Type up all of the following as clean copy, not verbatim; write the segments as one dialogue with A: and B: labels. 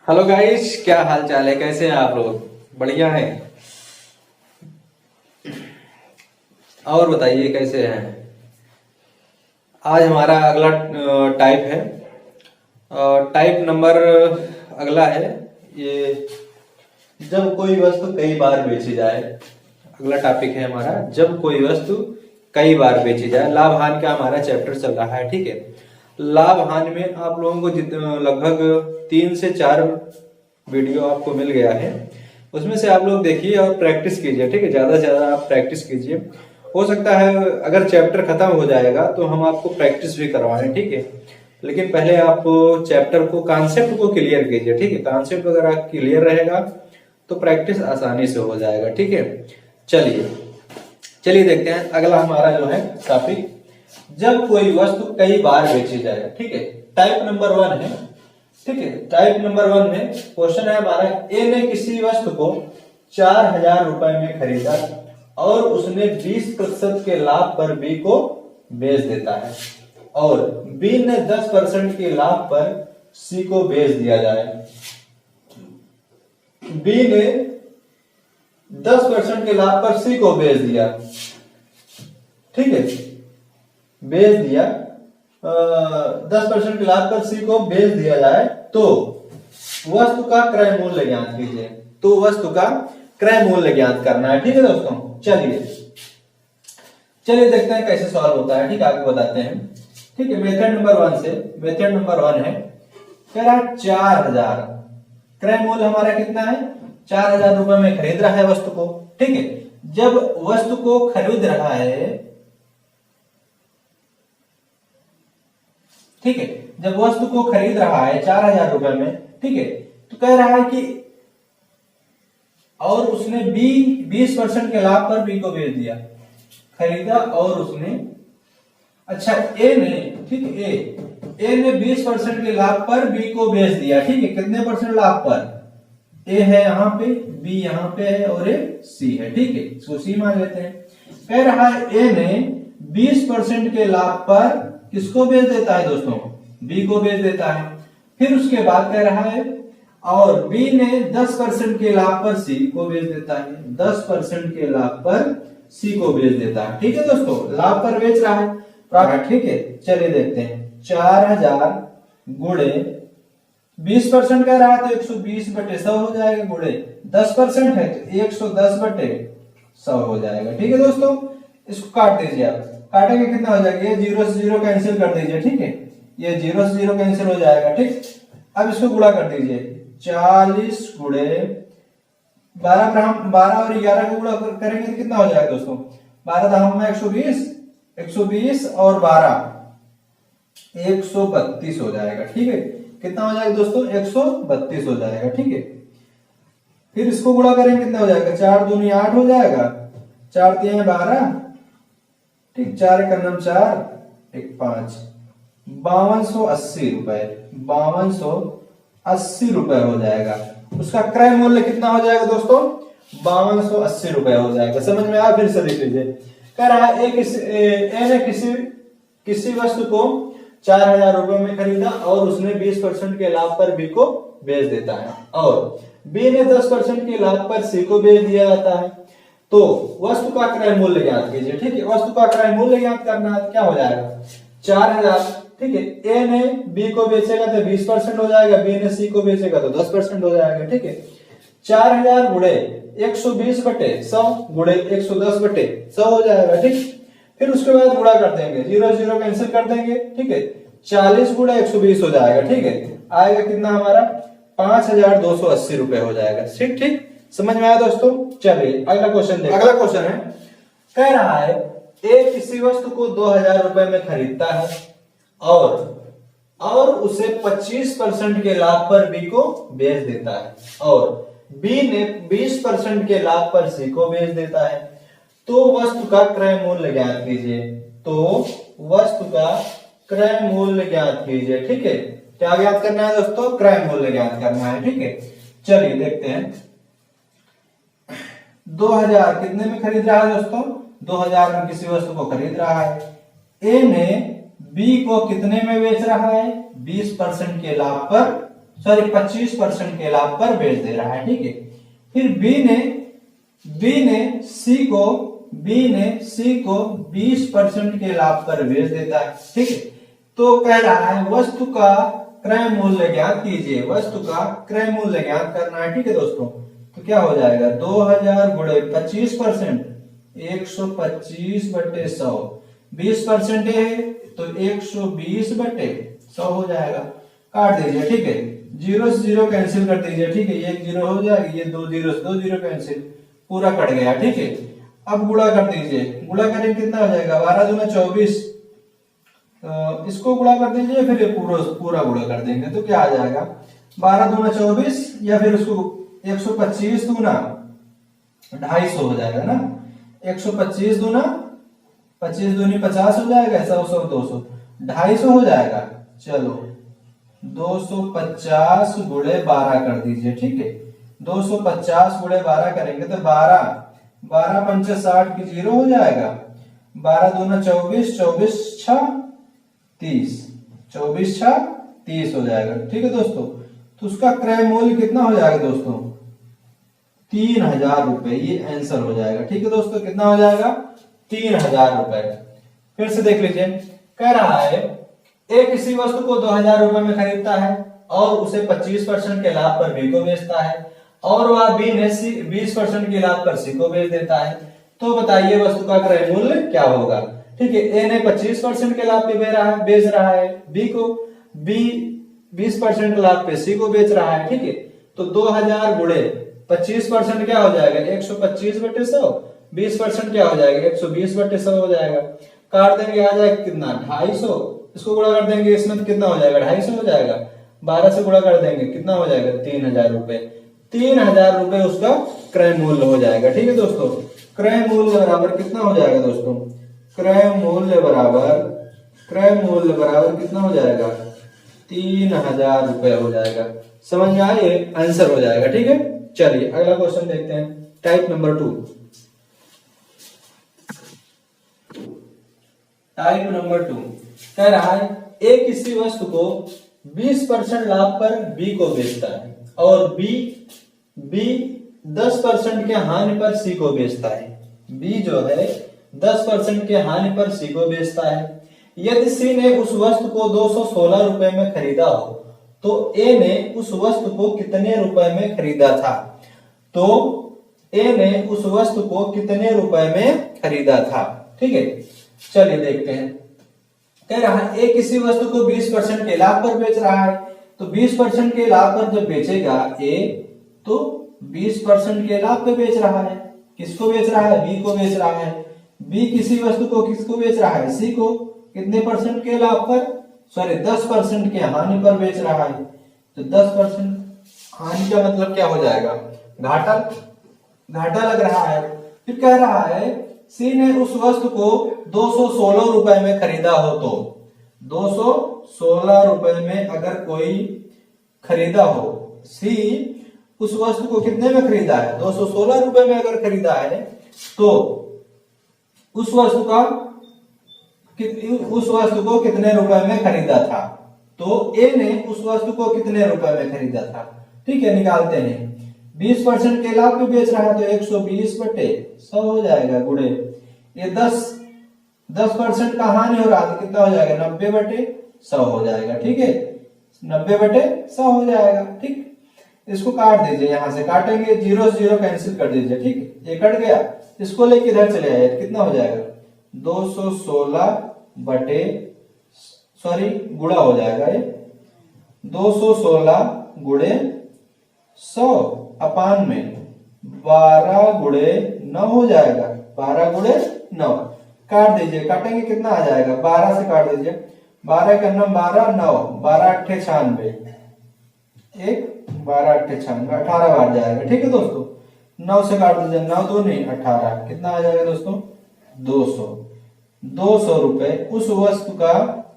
A: Hello guys, क्या हाल चाल है? कैसे हैं आप लोग? बढ़िया हैं? और बताइए कैसे हैं? आज हमारा अगला टाइप है। टाइप नंबर अगला है ये, जब कोई वस्तु कई बार बेची जाए। अगला टॉपिक है हमारा, जब कोई वस्तु कई बार बेची जाए। लाभ हानि का हमारा चैप्टर चल रहा है, ठीक है। लाभ हानि में आप लोगों को लगभग 3 से 4 वीडियो आपको मिल गया है। उसमें से आप लोग देखिए और प्रैक्टिस कीजिए, ठीक है। ज्यादा से ज्यादा आप प्रैक्टिस कीजिए। हो सकता है अगर चैप्टर खत्म हो जाएगा तो हम आपको प्रैक्टिस भी करवाएं, ठीक है। लेकिन पहले आप चैप्टर को, कॉन्सेप्ट को क्लियर कीजिए, ठीक है। कॉन्सेप्ट अगर आप क्लियर रहेगा तो प्रैक्टिस आसानी से हो जाएगा, ठीक है। चलिए चलिए देखते हैं अगला हमारा जो है टॉपिक, जब कोई वस्तु कई बार बेची जाए, ठीक है। टाइप नंबर 1 है, ठीक है। टाइप नंबर 1 में क्वेश्चन है हमारा, ए ने किसी वस्तु को 4000 रुपए में खरीदा और उसने 20% के लाभ पर बी को बेच देता है, और बी ने 10% के लाभ पर सी को बेच दिया जाए। बी ने 10% के लाभ पर सी को बेच दिया, ठीक है। बेच दिया 10% के लाभ पर सी को बेच दिया जाए तो वस्तु का क्रय मूल्य ज्ञात कीजिए। तो वस्तु का क्रय मूल्य ज्ञात करना है, ठीक है दोस्तों। चलिए चलिए देखते हैं कैसे सॉल्व होता है, ठीक है। आपको बताते हैं, ठीक है। मेथड नंबर 1 से, मेथड नंबर 1 है, कह रहा है 4000 क्रय मूल्य हमारा कितना है, 4000 रुपए में खरीद रहा है वस्तु को, ठीक है। जब वस्तु को खरीद रहा है, ठीक है, जब वस्तु को खरीद रहा है 4000 रुपए में, ठीक है, तो कह रहा है कि और उसने बी 20% के लाभ पर बी को बेच दिया। खरीदा और उसने, अच्छा ए ने, ठीक है, ए ने 20% के लाभ पर बी को बेच दिया, ठीक है। कितने परसेंट लाभ पर? ए है यहाँ पे, बी यहाँ पे है और ए सी है, ठीक है। इसको सी मान लेते हैं। कह रहा है ए ने 20% के लाभ पर किसको बेच देता है दोस्तों? बी को बेच देता है। फिर उसके बाद कह रहा है और बी ने 10% के लाभ पर सी को बेच देता है। 10% के लाभ पर सी को बेच देता है, ठीक है दोस्तों। लाभ पर बेच रहा है, ठीक है। चलिए देखते हैं, 4000 गुणे 20% कह रहा है तो 120/100 हो जाएगा, गुणे 10% है तो 110/100 हो जाएगा, ठीक है दोस्तों। इसको काट दीजिए आप, काटेंगे कितना हो जाएगा, ये 0 से 0 कैंसिल कर दीजिए, ठीक है। ये 0 से 0 कैंसिल हो जाएगा, ठीक। अब इसको गुणा कर दीजिए, 40 गुणे 12 पर हम 12 और 11 को गुणा करेंगे तो कितना हो जाएगा दोस्तों? 12 दाम में 120 और 12 132 हो जाएगा, ठीक है। कितना हो जाएगा दोस्तों? 132 हो जाएगा, ठीक है। फिर इसको गुणा करेंगे कितना हो जाएगा? 4 दूनी 8 हो जाएगा, 4 3 12, ठीक। 4 1 4 1 5, 5280 रुपए, 5280 रुपए हो जाएगा। उसका क्रय मूल्य कितना हो जाएगा दोस्तों? 5280 रुपए हो जाएगा। समझ में आया? फिर से देख लीजिए, कह रहा है ए ने किसी वस्तु को 4000 रुपए में खरीदा और उसने 20% के लाभ पर बी को बेच देता है, और बी ने 10% के लाभ पर सी को बेच दिया जाता है। तो वस्तु का क्रय मूल्य ज्ञात कीजिए, ठीक है। वस्तु का क्रय मूल्य ज्ञात करना है, क्या हो जाएगा? 4000, ठीक है। ए ने बी को बेचेगा तो 20% हो जाएगा, बी ने सी को बेचेगा तो 10% हो जाएगा, ठीक है। 4000 गुणे 120/100 गुणे 110/100 हो जाएगा, ठीक। फिर उसके बाद गुणा कर देंगे, 0 0 कैंसिल कर देंगे, ठीक है। 40 गुणे 120 हो जाएगा, ठीक है। आएगा कितना हमारा? 5280 रुपए हो जाएगा, ठीक ठीक। समझ में आया दोस्तों? चलिए अगला क्वेश्चन देखिए। अगला क्वेश्चन है, कह रहा है ए किसी वस्तु को 2000 रुपए में खरीदता है और उसे 25% के लाभ पर बी को बेच देता है, और बी ने 20% के लाभ पर सी को बेच देता है। तो वस्तु का क्रय मूल्य ज्ञात कीजिए। तो वस्तु का क्रय मूल्य ज्ञात कीजिए, ठीक है। क्या ज्ञात करना है दोस्तों? क्रय मूल्य ज्ञात करना है, ठीक है। चलिए देखते हैं, 2000 कितने में खरीद रहा है दोस्तों? 2000 में किसी वस्तु को खरीद रहा है। ए ने बी को कितने में बेच रहा है? 20% के लाभ पर सॉरी 25% के लाभ पर बेच दे रहा है, ठीक है। फिर बी ने सी को 20% के लाभ पर बेच देता है, ठीक है। तो कह रहा है वस्तु का क्रय मूल्य ज्ञात कीजिए, वस्तु का क्रय मूल्य ज्ञात करना है, ठीक है दोस्तों। तो क्या हो जाएगा 2000 गुणे 25%, 125 बटे 100, 20% है तो 120 बटे 100 हो जाएगा। काट दीजिए, ठीक है। जीरो से जीरो कैंसिल कर दीजिए, ठीक है। ये एक जीरो हो जाएगा, ये दो जीरो से दो जीरो कैंसिल, पूरा कट गया, ठीक है। अब गुणा कर दीजिए, गुणा करेंगे कितना हो जाएगा 12 दूना 24, इसको गुणा कर दीजिए, फिर ये पूरा गुणा कर देंगे तो क्या आ जाएगा 12 दूना 24, या फिर उसको 125 दूना 250 हो जाएगा ना। 125 दूना 25 दूनी 50 हो जाएगा, 100 100 200 250 हो जाएगा। चलो 250 गुणे 12 कर दीजिए, ठीक है। 250 गुणे 12 करेंगे तो 12 पंचे 60 की 0 हो जाएगा। 12 दूना 24, 24 6 30, 24 6 30 हो जाएगा, ठीक है दोस्तों। तो उसका क्रय मूल्य कितना हो जाएगा दोस्तों 3000 रुपए, ये आंसर हो जाएगा, ठीक है दोस्तों। कितना हो जाएगा 3000 रुपए। फिर से देख लीजिए, कह रहा है ए किसी वस्तु को 2000 रुपए में खरीदता है और उसे 25% के लाभ पर बी को बेचता है, और वह बी ने 20% के लाभ पर सी को बेच देता है। तो बताइए वस्तु का क्रय मूल्य क्या होगा, ठीक है। ए ने 25% के लाभ पे बेच रहा है बी को, बी 20% के लाभ पे सी को बेच रहा है, ठीक है। तो 2000 गुणे 25% क्या हो जाएगा 125 बटे 100, 20% क्या हो जाएगा 120 बटे 100 हो जाएगा। काट देंगे आ जाएगा कितना 250, इसको गुणा कर देंगे इसमें कितना हो जाएगा 250 हो जाएगा। 12 से गुणा कर देंगे कितना हो जाएगा 3000 रुपए। 3000 रुपए उसका क्रय मूल्य हो जाएगा, ठीक है दोस्तों। क्रय मूल्य बराबर कितना हो जाएगा दोस्तों, क्रय मूल्य बराबर कितना हो जाएगा 3000 रुपए हो जाएगा। समझ में आए, आंसर हो जाएगा, ठीक है। चलिए अगला क्वेश्चन देखते हैं, टाइप नंबर 2। टाइप नंबर 2 कह रहा है ए किसी वस्तु को 20% लाभ पर बी को बेचता है और बी 10% के हानि पर सी को बेचता है। बी जो है 10% के हानि पर सी को बेचता है। यदि सी ने उस वस्तु को 216 रुपए में खरीदा हो तो ए ने उस वस्तु को कितने रुपए में खरीदा था। तो ए ने उस वस्तु को कितने रुपए में खरीदा था, ठीक है। चलिए देखते हैं, कह रहा है ए किसी वस्तु को 20% के लाभ पर बेच रहा है। तो 20% के लाभ पर जब बेचेगा ए, तो 20% के लाभ पे बेच रहा है। किसको बेच रहा है बी को बेच रहा है। बी किसी वस्तु को किसको बेच रहा है सी को, कितने परसेंट के लाभ पर, सॉरी 10% के हानि पर बेच रहा है। तो 10% हानि का मतलब क्या हो जाएगा घाटा लग रहा है। फिर कह रहा है सी ने उस वस्तु को 216 रुपए में खरीदा हो, तो 216 रुपए में अगर कोई खरीदा हो, सी उस वस्तु को कितने में खरीदा है 216 रुपए में अगर खरीदा है, तो उस वस्तु को कितने रुपए में खरीदा था। तो ए ने उस वस्तु को कितने रुपए में खरीदा था, ठीक है। निकालते हैं, 20% के लाभ पे बेच रहा है तो 120 बटे 100 हो जाएगा, गुणे ये 10% का हानि हो रहा तो कितना हो जाएगा 90 बटे 100 हो जाएगा, ठीक है। 90 बटे 100 हो जाएगा, ठीक। इसको काट दीजिए, यहां से काटेंगे, 0 से 0 कैंसिल कर दीजिए, ठीक है। ये कट गया, इसको लेके इधर चले आए, कितना हो जाएगा 216 बटे, सॉरी गुणा हो जाएगा, ये 216 गुणे 100 अपान में 12 गुणे 9 हो जाएगा, 12 गुणे 9। काट दीजिए, काटेंगे कितना आ जाएगा 12 से काट दीजिए, 12 का 9 12 9 12 अट्ठे 96, एक 12 अट्ठे 96, 18 बार जाएगा, ठीक है दोस्तों। 9 से काट दीजिए, 9 2 नहीं 18, कितना आ जाएगा दोस्तों 200 रुपए उस वस्तु का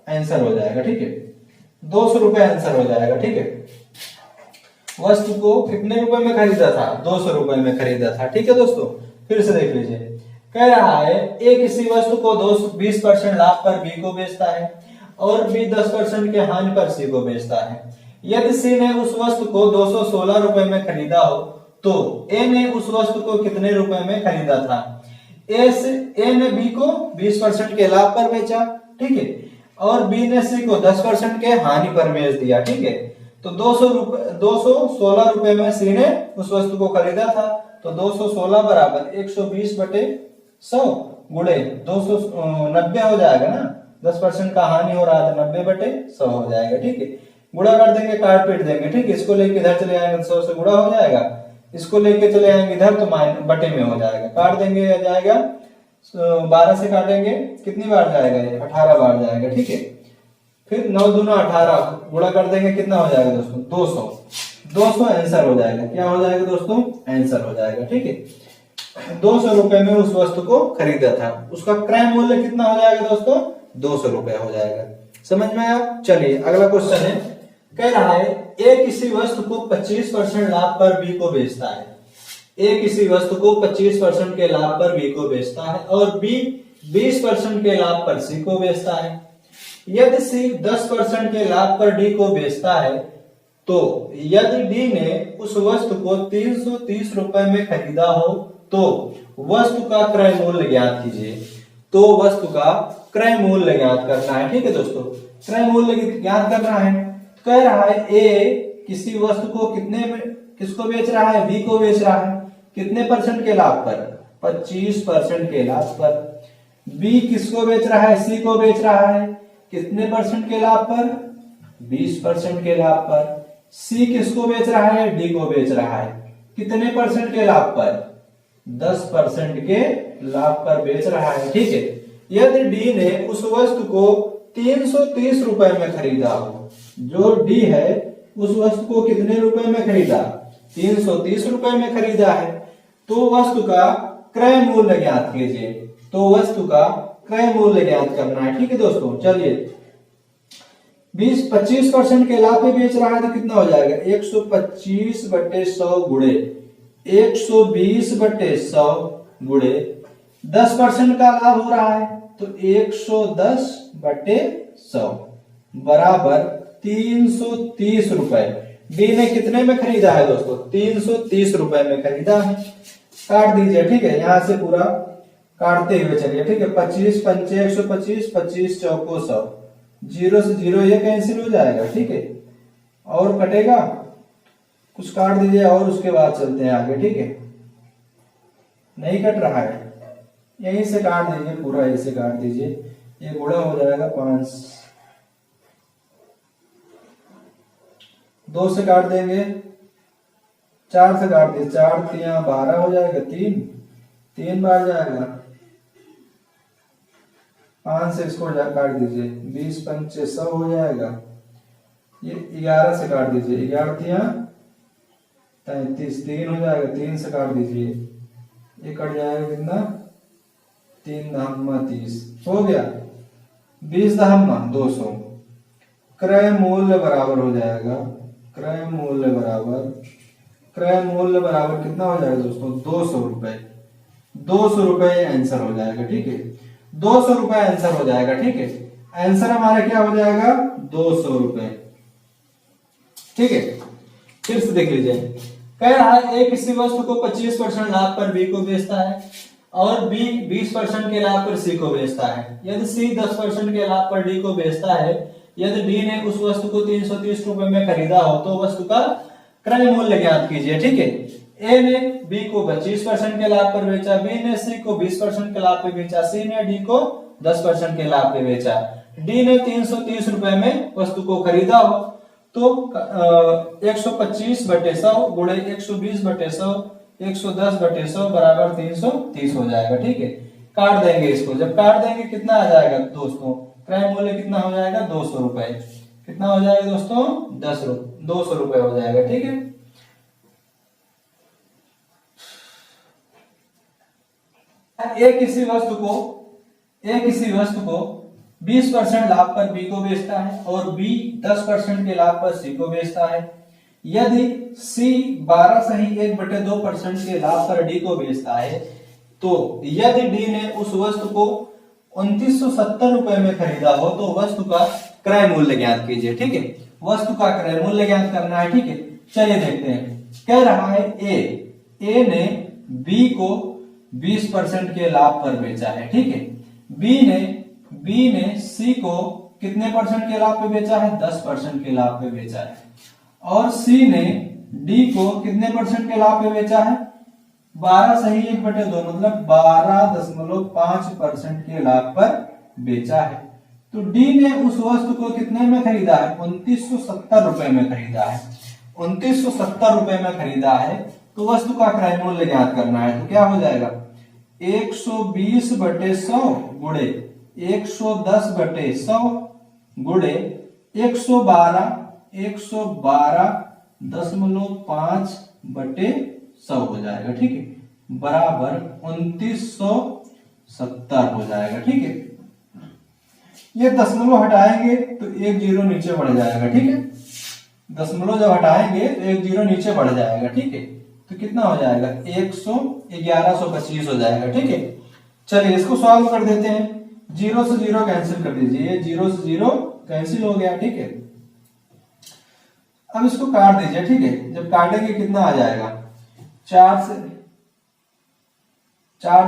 A: आंसर हो जाएगा, ठीक है। 200 रुपए आंसर हो जाएगा, ठीक है। वस्तु को कितने रुपए में खरीदा था 200 रुपए में खरीदा था, ठीक है दोस्तों। फिर से देख लीजिए, कह रहा है ए किसी वस्तु को 20% लाभ पर बी को बेचता है और बी 10% के हानि पर सी को बेचता है। यदि सी ने उस वस्तु को 216 रुपए में खरीदा हो तो ए ने उस वस्तु को कितने रुपए में खरीदा था। ए ने बी को 20% के लाभ पर बेचा, ठीक है, और बी ने सी को 10% के हानि पर बेच दिया, ठीक है। तो 216 रुपए में सी ने उस वस्तु को खरीदा था, तो 216 बराबर 120 बटे 100 गुणे 290 हो जाएगा ना, 10% का हानि हो रहा था, 90 बटे 100 हो जाएगा, ठीक है। गुणा कर देंगे, काट पीट देंगे, ठीक है। इसको लेके इधर चले आएंगे 100 से गुणा हो जाएगा, इसको लेके चले आएंगे इधर तो बटे में हो जाएगा, काट देंगे आ जाएगा 12 से काटेंगे कितनी बार जाएगा ये 18 बार जाएगा, ठीक है। फिर 9 दूना 18 गुणा कर देंगे कितना हो जाएगा दोस्तों 200 आंसर हो जाएगा। क्या हो जाएगा दोस्तों आंसर हो जाएगा, ठीक है। 200 रुपए में उस वस्तु को खरीदा था, उसका क्रय मूल्य कितना हो जाएगा दोस्तों 200 रुपए हो जाएगा। समझ में आया। चलिए अगला क्वेश्चन है, कह रहा है ए किसी वस्तु को 25% लाभ पर बी को बेचता है। ए किसी वस्तु को 25% के लाभ पर बी को बेचता है और बी 20% के लाभ पर सी को बेचता है। यदि सी 10% के लाभ पर डी को बेचता है तो यदि डी ने उस वस्तु को 330 रुपए में खरीदा हो तो वस्तु का क्रय मूल्य ज्ञात कीजिए। तो वस्तु का क्रय मूल्य ज्ञात करना है, ठीक है दोस्तों। क्रय मूल्य ज्ञात करना है, कह रहा है ए किसी वस्तु को कितने में किसको बेच रहा है, बी को बेच रहा है, कितने परसेंट के लाभ पर 25% के लाभ पर। बी किसको बेच रहा है, सी को बेच रहा है, कितने परसेंट के लाभ पर 20% के लाभ पर। सी किसको बेच रहा है, डी को बेच रहा है, कितने परसेंट के लाभ पर 10% के लाभ पर बेच रहा है, ठीक है। यदि डी ने उस वस्तु को 330 रुपए में खरीदा हो, जो डी है उस वस्तु को कितने रुपए में खरीदा 330 रुपए में खरीदा है, तो वस्तु का क्रय मूल्य ज्ञात कीजिए। तो वस्तु का क्रय मूल्य ज्ञात करना है, ठीक है दोस्तों। चलिए 25% के लाभ पे बेच रहा है तो कितना हो जाएगा 125 बटे 100 गुणे 120 बटे 100 गुणे 10% का लाभ हो रहा है तो 110 बटे 100 बराबर 330 रुपए। बी ने कितने में खरीदा है दोस्तों 330 रुपए में खरीदा है। काट दीजिए, ठीक है, यहां से पूरा काटते हुए चलिए, ठीक है। 25 पंचे 125, 25 चौको 100, 0 से 0 ये कैंसिल हो जाएगा, ठीक है। और कटेगा कुछ काट दीजिए और उसके बाद चलते हैं आगे, ठीक है। नहीं कट रहा है, यहीं से काट दीजिए, पूरा ऐसे काट दीजिए, ये गुणा हो जाएगा 5, 2 से काट देंगे, 4 से काट दीजिए, 4 3 12 हो जाएगा, 3 बार जाएगा, 5 से इसको काट दीजिए, 20 पंचे 100 हो जाएगा। ये 11 से काट दीजिए, 11 33, 3 हो जाएगा, 3 से काट दीजिए, ये कट जाएगा कितना 3 दहम्मा 30 हो गया, 20 दहम्मा 200। क्रय मूल्य बराबर हो जाएगा, क्रय मूल्य बराबर कितना हो जाएगा दोस्तों 200 रुपए। 200 रुपए आंसर हो जाएगा, ठीक है। 200 रुपए आंसर हो जाएगा, ठीक है। आंसर हमारा क्या हो जाएगा 200 रुपए, ठीक है। फिर से देख लीजिए, कह रहा है ए किसी वस्तु को 25% लाभ पर बी को बेचता है और बी 20% के लाभ पर सी को बेचता है। यदि सी 10% के लाभ पर डी को बेचता है, यदि डी ने उस वस्तु को 330 रुपए में खरीदा हो तो वस्तु का क्रय मूल्य ज्ञात कीजिए, ठीक है। ए ने बी को 25% के लाभ पर बेचा, बी ने सी को 20% के लाभ पे बेचा, सी ने डी को 10% के लाभ पे बेचा। डी ने 330 रुपए में वस्तु को खरीदा हो तो 125 बटे 100 गुणे 120 बटे 100 110 बटे 100 बराबर 330 हो जाएगा, ठीक है। काट देंगे इसको, जब काट देंगे कितना आ जाएगा दोस्तों क्रय मूल्य कितना हो जाएगा 200 रुपए। कितना हो जाएगा दोस्तों 200 रुपए हो जाएगा, ठीक है। ए किसी वस्तु को 20% लाभ पर बी को बेचता है और बी 10% के लाभ पर सी को बेचता है। यदि सी 12 सही 1/2% के लाभ पर डी को बेचता है तो यदि डी ने उस वस्तु को 2970 रुपए में खरीदा हो तो वस्तु का क्रय मूल्य ज्ञात कीजिए, ठीक है। वस्तु का क्रय मूल्य ज्ञात करना है। ठीक है, चलिए देखते हैं। कह रहा है ए ने बी को 20% के लाभ पर बेचा है। ठीक है, बी ने सी को कितने परसेंट के लाभ पे बेचा है? 10% के लाभ पे बेचा है। और सी ने डी को कितने परसेंट के लाभ पे बेचा है? 12 सही 1/2 मतलब 12.5% के लाभ पर बेचा है। तो डी ने उस वस्तु को कितने में खरीदा है? 2970 रुपए में खरीदा है। 2970 रुपए में खरीदा है। तो वस्तु का क्रय मूल्य ज्ञात करना है। तो क्या हो जाएगा? 120/100 गुणे 110/100 गुणे 112.5/100 हो जाएगा। ठीक है, बराबर 2970 हो जाएगा। ठीक है, ये दशमलव हटाएंगे तो एक जीरो नीचे बढ़ जाएगा। ठीक है, दशमलव जब हटाएंगे तो एक जीरो नीचे बढ़ जाएगा। ठीक है, तो कितना हो जाएगा? 1125 हो जाएगा। ठीक है, चलिए इसको सॉल्व कर देते हैं। जीरो से जीरो कैंसिल कर दीजिए, जीरो से जीरो कैंसिल हो गया। ठीक है, अब इसको काट दीजिए। ठीक है, जब काटेंगे कितना आ जाएगा? 4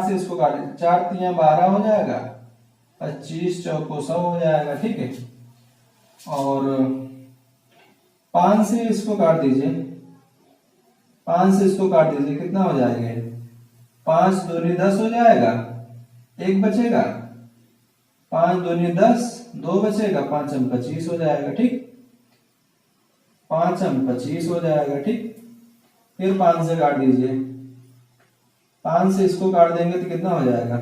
A: से इसको काट दीजिए। 4 3 12 हो जाएगा, 25 चौको 100 हो जाएगा। ठीक है, और 5 से इसको काट दीजिए। 5 से इसको काट दीजिए, कितना हो जाएगा? 5 दूनी 10 हो जाएगा, एक बचेगा। 5 दूनी 10, 2 बचेगा। 5 हम 25 हो जाएगा। ठीक, 5 हम 25 हो जाएगा। ठीक, फिर 5 से काट दीजिए। 5 से इसको काट देंगे तो कितना हो जाएगा?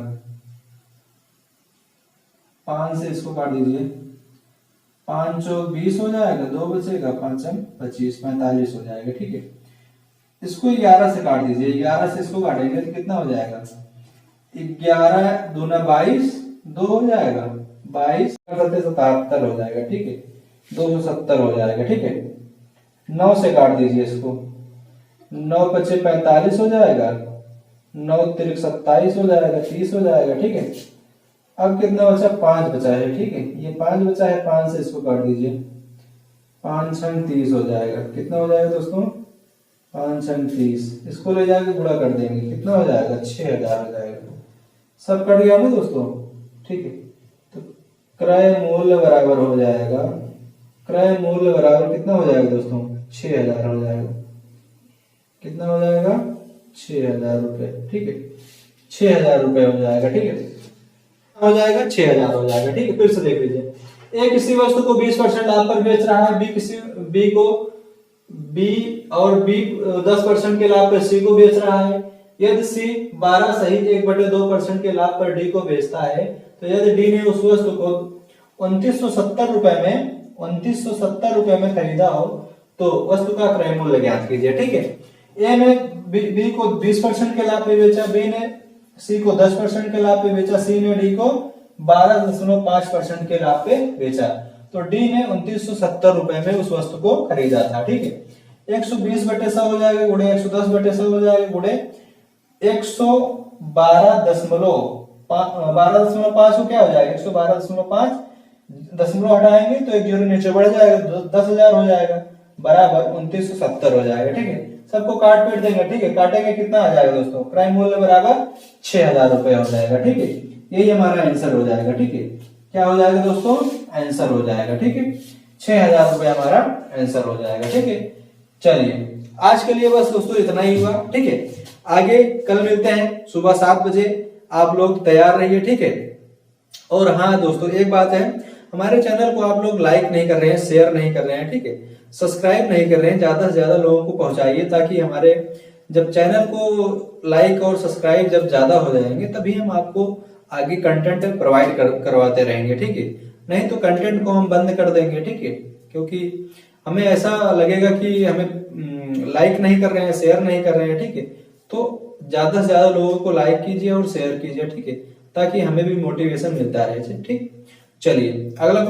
A: 5 से इसको काट दीजिए। 5 चौक 20 हो जाएगा, 2 बचेगा। 5 हम 25, 45 हो जाएगा। ठीक है, इसको 11 से काट दीजिए। 11 से इसको काटेंगे तो कितना हो जाएगा? 11 दूना 22, 2 हो जाएगा। 22 77 हो जाएगा। ठीक है, 270 हो जाएगा। ठीक है, 9 से काट दीजिए इसको। 9 पचे 45 हो जाएगा। 9 तिरक 27 हो जाएगा, 30 हो जाएगा। ठीक है, अब कितना बचा? 5 बचा है। ठीक है, ये 5 बचा है। 5 से इसको काट दीजिए। 5 6 30 हो जाएगा। कितना हो जाएगा दोस्तों? 5 6 30। इसको ले जाके गुणा कर देंगे, कितना हो जाएगा? 6000 हो जाएगा। सब कट गया ना दोस्तों? ठीक है, तो क्रय मूल्य बराबर हो जाएगा, क्रय मूल्य बराबर कितना हो जाएगा दोस्तों? 6000 हो जाएगा। कितना हो जाएगा? 6000 रुपए। ठीक है, 6000 रुपए हो जाएगा। ठीक है, हो जाएगा 6000 हो जाएगा। ठीक है, फिर से देख लीजिए। ए किसी वस्तु को 20% लाभ पर बेच रहा है। बी और बी 10% के लाभ पर सी को बेच रहा है। यदि सी 12 सही 1/2% के लाभ पर डी को बेचता है, तो यदि डी ने उस वस्तु को 2970 रुपए में खरीदा हो, तो वस्तु का क्रय मूल्य ज्ञात कीजिए। ठीक है, ए ने बी को 20% के लाभ पे बेचा, बी ने सी को 10% के लाभ पे बेचा, सी ने डी को 12.5% के लाभ पे बेचा। तो डी ने 2970 रुपए में उस वस्तु को खरीदा था। ठीक है, 120/100 हो जाएगा, गुणे 110/100 हो जाएगा, गुणे 112.5 को क्या हो जाएगा? 112.5 दशमलव हटाएंगे तो एक जीरो नीचे बढ़ जाएगा, 10,000 हो जाएगा, बराबर 2970 हो जाएगा। ठीक है, सबको काट पीट देंगे। ठीक है, काटेंगे कितना आ जाएगा दोस्तों? क्रय मूल्य बराबर 6000 रुपए हो जाएगा। ठीक है, यही हमारा आंसर हो जाएगा। ठीक है, क्या हो जाएगा दोस्तों? आंसर हो जाएगा। ठीक है, 6000 रुपए हमारा आंसर हो जाएगा। ठीक है, चलिए आज के लिए बस दोस्तों इतना ही हुआ। ठीक है, आगे कल मिलते हैं सुबह 7 बजे। आप लोग तैयार रहिए। ठीक है, और हाँ दोस्तों एक बात है, हमारे चैनल को आप लोग लाइक नहीं कर रहे हैं, शेयर नहीं कर रहे हैं। ठीक है, सब्सक्राइब नहीं कर रहे हैं। ज्यादा से ज्यादा लोगों को पहुंचाइए, ताकि हमारे जब चैनल को लाइक और सब्सक्राइब जब ज्यादा हो जाएंगे, तभी हम आपको आगे कंटेंट प्रोवाइड करवाते रहेंगे। ठीक है, नहीं तो कंटेंट को हम बंद कर देंगे। ठीक है, क्योंकि हमें ऐसा लगेगा कि हमें लाइक नहीं कर रहे हैं, शेयर नहीं कर रहे हैं। ठीक है, तो ज्यादा से ज्यादा लोगों को लाइक कीजिए और शेयर कीजिए। ठीक है, ताकि हमें भी मोटिवेशन मिलता रहे। ठीक, चलिए अगला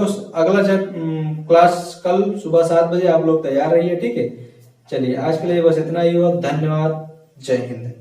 A: क्लास कल सुबह 7 बजे आप लोग तैयार रहिए। ठीक है, चलिए आज के लिए बस इतना ही हुआ। धन्यवाद, जय हिंद।